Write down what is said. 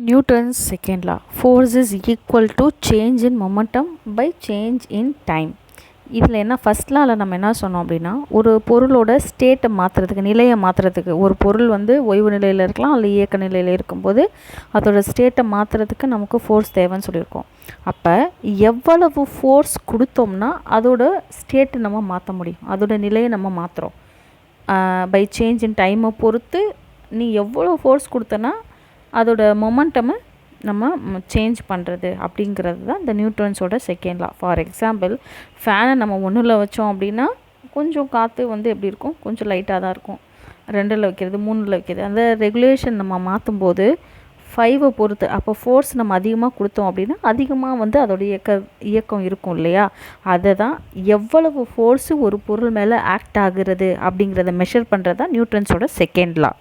Newton's second law, force is equal to change in momentum by change in time. இதில் என்ன first லாவில் நம்ம என்ன சொன்னோம் அப்படின்னா, ஒரு பொருளோட ஸ்டேட்டை மாற்றுறதுக்கு, நிலையை மாற்றுறதுக்கு, ஒரு பொருள் வந்து ஓய்வு நிலையில் இருக்கலாம் அல்ல இயக்க நிலையில் இருக்கும்போது அதோட ஸ்டேட்டை மாற்றுறதுக்கு நமக்கு ஃபோர்ஸ் தேவைன்னு சொல்லியிருக்கோம். அப்போ எவ்வளவு ஃபோர்ஸ் கொடுத்தோம்னா அதோட ஸ்டேட்டை நம்ம மாற்ற முடியும், அதோட நிலையை நம்ம மாற்றுறோம். பை சேஞ்ச் இன் டைமை பொறுத்து நீ எவ்வளோ ஃபோர்ஸ் கொடுத்தனா அதோட மொமெண்டமை நம்ம சேஞ்ச் பண்ணுறது அப்படிங்கிறது தான் இந்த நியூட்டன்ஸோட செகண்ட் லா. ஃபார் எக்ஸாம்பிள், ஃபேனை நம்ம 1ல் வச்சோம் அப்படின்னா கொஞ்சம் காற்று வந்து எப்படி இருக்கும், கொஞ்சம் லைட்டாக தான் இருக்கும். 2ல் வைக்கிறது, 3ல் வைக்கிறது, அந்த ரெகுலேஷன் நம்ம மாற்றும் போது 5 பொறுத்து, அப்போ ஃபோர்ஸ் நம்ம அதிகமாக கொடுத்தோம் அப்படின்னா அதிகமாக வந்து அதோட இயக்கம் இருக்கும் இல்லையா. அதை தான் எவ்வளவு ஃபோர்ஸு ஒரு பொருள் மேலே ஆக்ட் ஆகுறது அப்படிங்கிறத மெஷர் பண்ணுறது தான் நியூட்டன்ஸோட செகண்ட் லா.